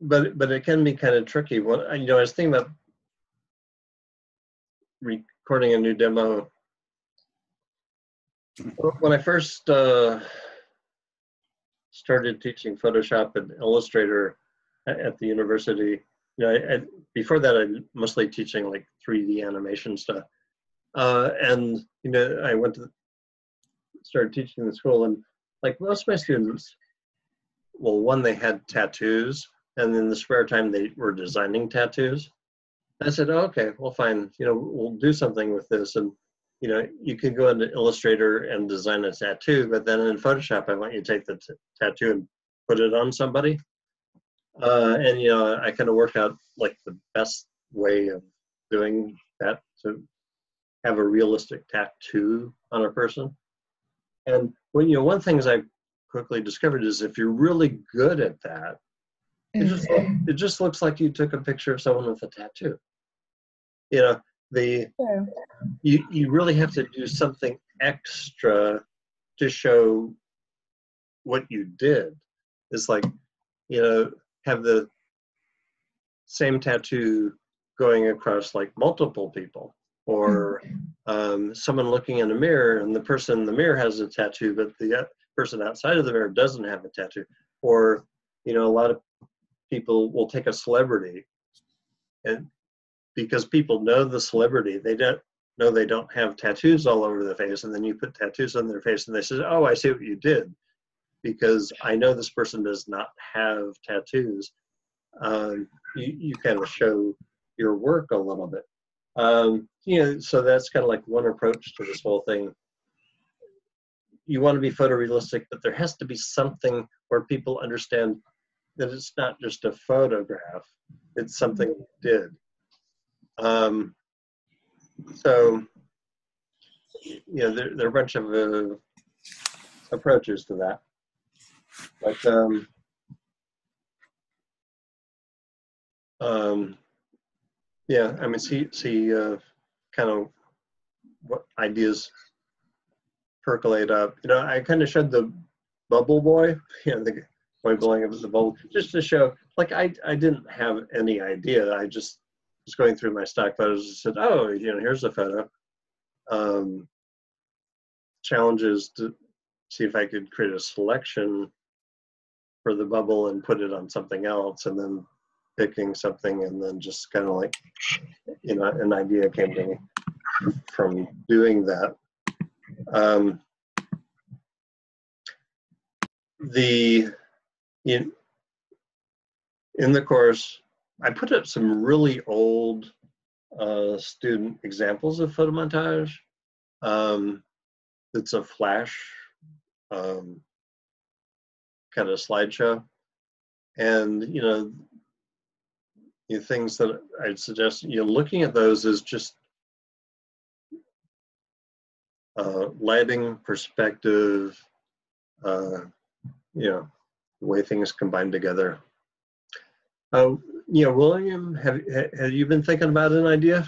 But it can be kind of tricky. I was thinking about recording a new demo. When I first started teaching Photoshop and Illustrator at the university, before that I mostly teaching like 3D animation stuff. And I started teaching in school, and like most of my students, well, one, they had tattoos, and in the spare time they were designing tattoos. I said, oh, okay, well, fine, we'll do something with this. And you can go into Illustrator and design a tattoo, but then in Photoshop, I want you to take the tattoo and put it on somebody. And I kind of worked out like the best way of doing that to have a realistic tattoo on a person. And one thing I quickly discovered is if you're really good at that, it just looks like you took a picture of someone with a tattoo. You really have to do something extra to show what you did. It's like, have the same tattoo going across like multiple people, or someone looking in a mirror and the person in the mirror has a tattoo, but the person outside of the mirror doesn't have a tattoo. Or, a lot of people will take a celebrity, and because people know the celebrity, they don't have tattoos all over the face, and then you put tattoos on their face and they say, oh, I see what you did, because I know this person does not have tattoos. You kind of show your work a little bit. So that's kind of like one approach to this whole thing. You want to be photorealistic, but there has to be something where people understand that it's not just a photograph, it's something you did. So, there are a bunch of approaches to that. But yeah, I mean, see kind of what ideas percolate up. I kind of showed the bubble boy, the boy blowing up the bubble, just to show, like, I didn't have any idea. I just was going through my stock photos and said, oh, here's a photo. Challenges to see if I could create a selection for the bubble and put it on something else, and then picking something, and then just kind of like, an idea came to me from doing that. In the course, I put up some really old student examples of photomontage. It's a flash kind of slideshow, and things that I'd suggest looking at those is just lighting, perspective, the way things combine together. William, have you been thinking about an idea?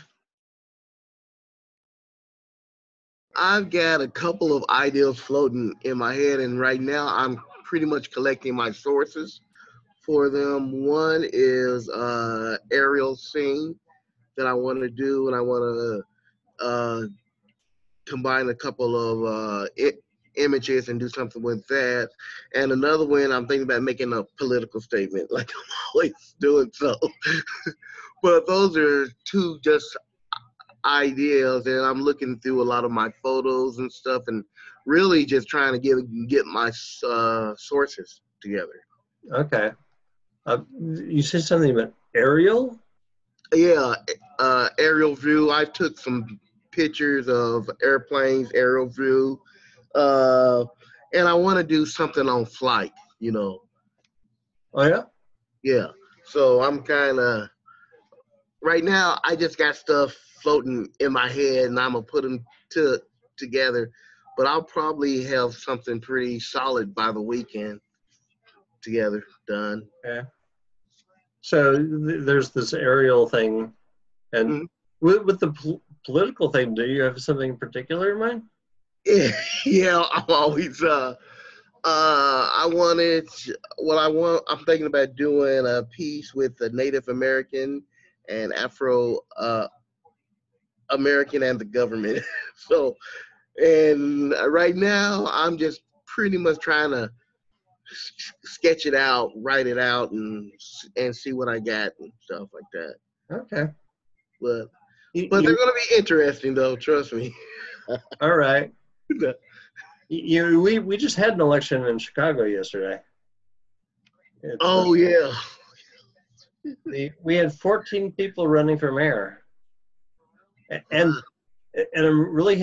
I've got a couple of ideas floating in my head, and right now I'm pretty much collecting my sources for them. One is aerial scene that I want to do, and I want to combine a couple of images and do something with that. And another one, I'm thinking about making a political statement, like I'm always doing so. But those are two just ideas, and I'm looking through a lot of my photos and stuff, and really just trying to get my sources together. Okay. You said something about aerial? Yeah, aerial view. I took some pictures of airplanes, aerial view, and I want to do something on flight. Oh yeah. Yeah. So I'm kind of right now. I just got stuff floating in my head, and I'm gonna put them together. But I'll probably have something pretty solid by the weekend together, done. Okay. So there's this aerial thing, and Mhm. with the political thing, do you have something particular in mind? Yeah, I'm always I wanted I'm thinking about doing a piece with the Native American and Afro American and the government. So, and right now I'm just pretty much trying to sketch it out, write it out, and see what I got and stuff like that. Okay. But they're gonna be interesting though, trust me. All right. We just had an election in Chicago yesterday. Oh yeah. We had 14 people running for mayor, and I'm really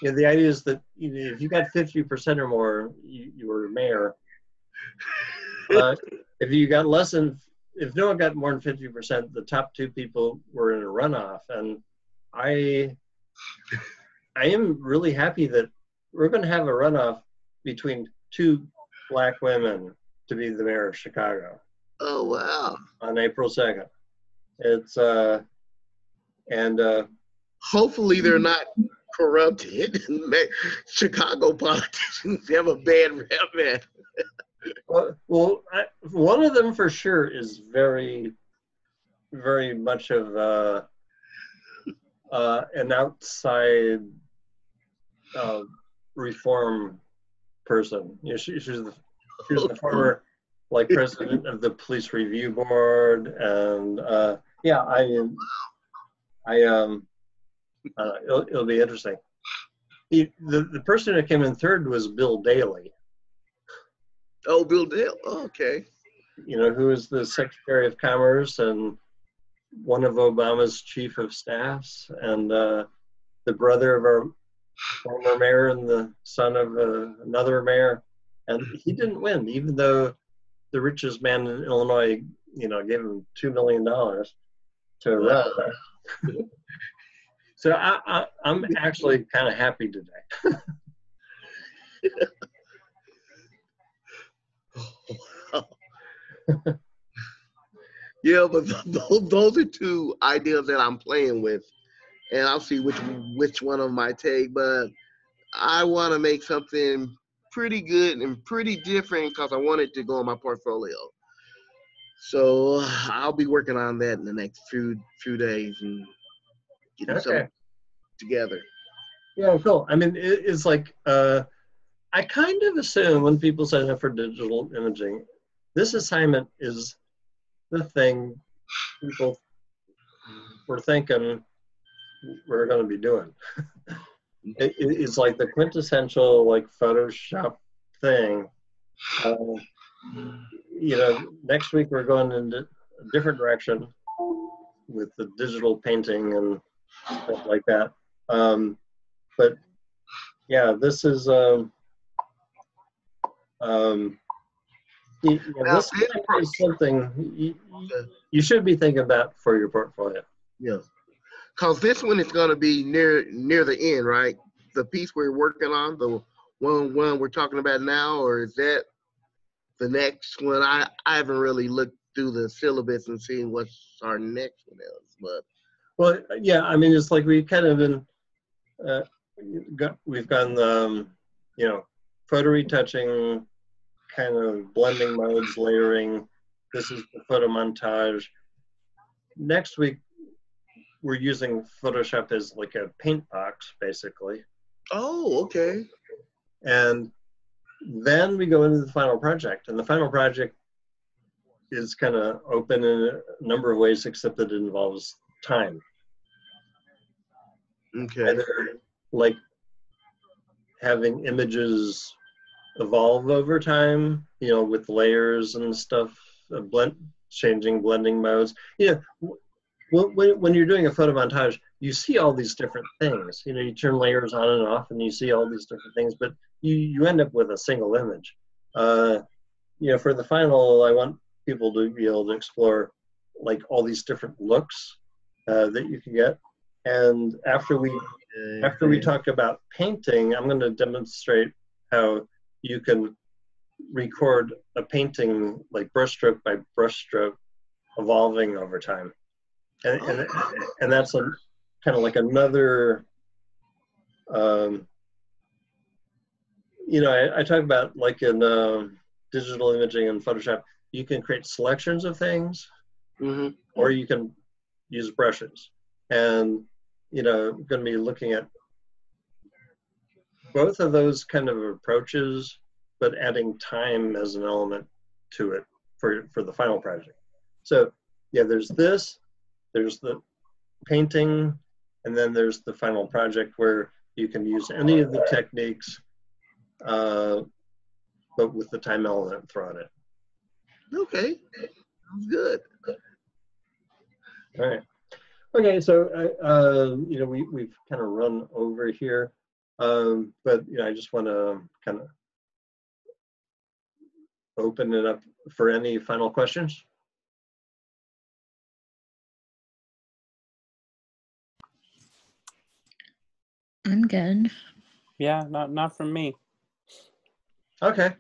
the idea is that if you got 50% or more, you were mayor. If you got if no one got more than 50%, the top two people were in a runoff, and I am really happy that we're going to have a runoff between two Black women to be the mayor of Chicago. Oh wow! On April 2nd, it's and hopefully they're not corrupted. Chicago politicians have a bad rep, man. Well, one of them for sure is very, very much of an outside reform person. She's the former president of the police review board, and it'll be interesting. The person who came in third was Bill Daley. Oh, Bill Daley. Oh, okay. Who is the Secretary of Commerce and one of Obama's chief of staffs, and the brother of our former mayor and the son of another mayor. And he didn't win, even though the richest man in Illinois, gave him $2 million to run. So I'm actually kind of happy today. Yeah, but those are two ideas that I'm playing with, and I'll see which one of them I take. But I want to make something pretty good and pretty different because I want it to go in my portfolio. So I'll be working on that in the next few days and getting Okay. something together. Yeah, cool. I mean, it's like I kind of assume when people sign up for digital imaging, this assignment is the thing people were thinking we're going to be doing. It's like the quintessential like Photoshop thing. You know, next week we're going in a different direction with the digital painting and stuff like that. But yeah, this is this is something you should be thinking about for your portfolio. Yeah, because this one is going to be near the end, right? The piece we're working on, the one we're talking about now, or is that the next one? I haven't really looked through the syllabus and seen what's our next one is, but well, yeah, I mean, it's like we kind of been we've gone you know, photo retouching, kind of blending modes, layering. This is the photo montage. Next week we're using Photoshop as like a paint box, basically. oh, okay. And then we go into the final project, and the final project is kind of open in a number of ways, except that it involves time. Okay. Either like having images evolve over time, you know, with layers and stuff, blending modes. You know, when you're doing a photo montage, you see all these different things. You know, you turn layers on and off, and you see all these different things, but you end up with a single image. You know, for the final, I want people to be able to explore like all these different looks that you can get. And after we talk about painting, I'm going to demonstrate how you can record a painting like brushstroke by brushstroke evolving over time. And that's a kind of like another, you know, I talk about like in digital imaging and Photoshop, you can create selections of things, or you can use brushes. And, you know, I'm going to be looking at both of those kind of approaches, but adding time as an element to it for the final project. So yeah, there's this, there's the painting, and then there's the final project where you can use any of the techniques, but with the time element thrown in. Okay, sounds good. All right. Okay, so you know, we've kind of run over here, but you know, I just want to kind of open it up for any final questions. I'm good. Yeah, not from me. Okay.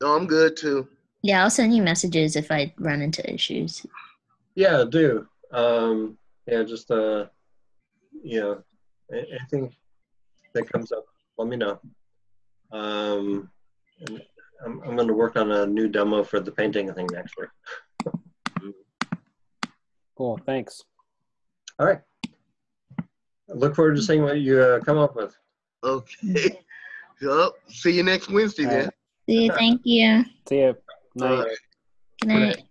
No, I'm good too. Yeah, I'll send you messages if I run into issues. Yeah, do. Yeah, just you know, anything that comes up, let me know. And I'm going to work on a new demo for the painting thing next week. Cool, thanks. All right. I look forward to seeing what you come up with. Okay. Yup. See you next Wednesday then. See you. Thank you. See ya. All Night. right. Good night.